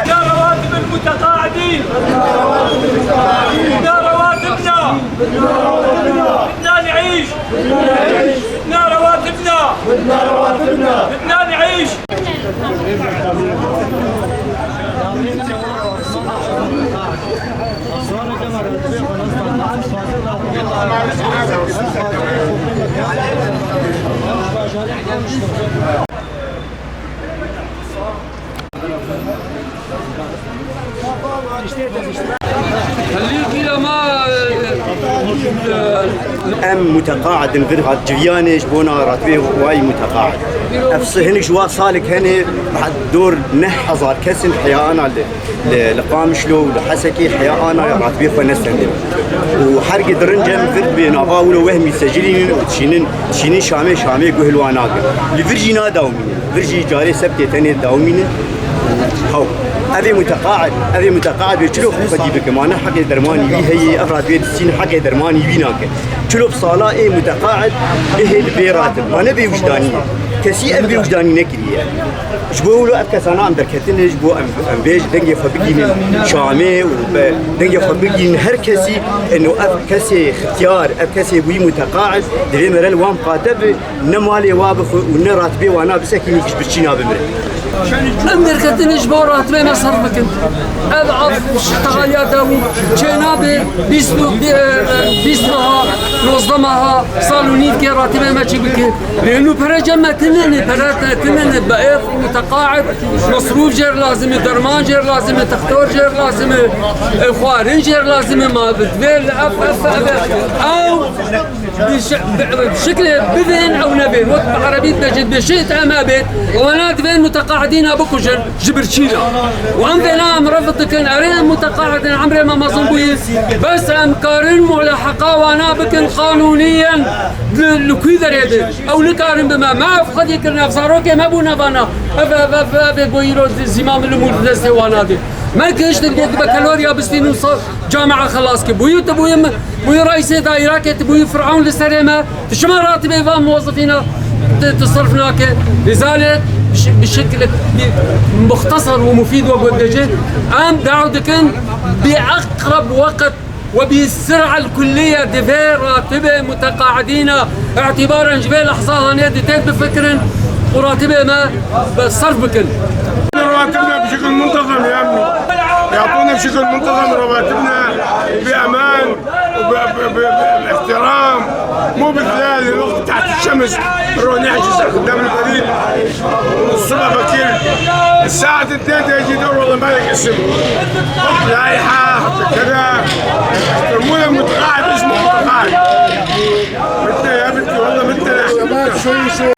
يا رواتب المتقاعدين، يا رواتبنا، بدنا نعيش، بدنا رواتبنا، بدنا نعيش. خليك يا ما ام متقاعد انفرغت جريانش بونا راتبه واي متقاعد افصهن جوا صالك هني بعد دور نحظر كسن حيانا لقامشلو لحسكي حيانا راتبه فنسن وحرق درنجه فرد بين اباولو وهم يسجلين تشينين شامي قهلواناك لفرجينا داومين فرجي جاري سبتي تاني داومين هو أبي متقاعد بيشلو خفدي بكمانة حق درماني بي هي أفراد بيت السين حق درماني بيناك شلو بصالة إيه متقاعد إيه البيراتب ما نبي وجدانية كسي أبي وجداني نكريه جبوا له أبكسانا عم دركتين جبوا أم بيج دنجي فبقين شامي ودنجي فبقين هر كسي إنه أبكسي اختيار أبكسي بوي متقاعد دري مرل وام قاتب نمالي وابخ ونراتبي وانا بسكيني كش بتشينا بمره أمريكا إجبار راتبه ما صرفك أضعف اشتغاليات داوي جنابي بيسمها نظمها صالونيت كي راتبه ما تشبك لأنه برجع ما تنن بقيت متقاعد مصروف جير لازم درمان جير لازم تختار جير لازم خوارن جير لازم ما بتفيل أو بشكل بذن أو نبين وقت بعربية بجد بشيت أما بيت وانا دفين متقاعدين ابوكو جبرتشيلا وام فينا مرفض كان ارين متقاعدين عمري ما مظنبوي بس ام كارن ملاحقه وانا بكن قانونيا لكويذر يدي او نكارن بما ما فقد يكرنا بصاروكي ما بونا بانا بويرو زمام الامور دسي وانا دي ما كنش تلقى بكالوريا بسنين وصار جامعه خلاص كبوي تبوي رئيس دائره تبوي فرعون للسلامه شما راتب موظفين تصرفناك لذلك بشكل مختصر ومفيد وبدجه قام دعوتكن بأقرب وقت وبالسرعة الكلية دفير راتبة متقاعدين اعتبارا جبال لحظة نادي بفكر وراتبة ما بصرف بكن رواتبنا بشكل منتظم يا ابني يعطونا بشكل منتظم رواتبنا بأمان وباحترام مو بخلال الوقت تحت الشمس نروح نحجز قدام البريد الصبح بكير الساعة 2 يجي دور والله ما لك اسم حط لائحة حط كذا يحترمونا متقاعد اسمه متقاعد متنا يا بنتي والله متنا شوي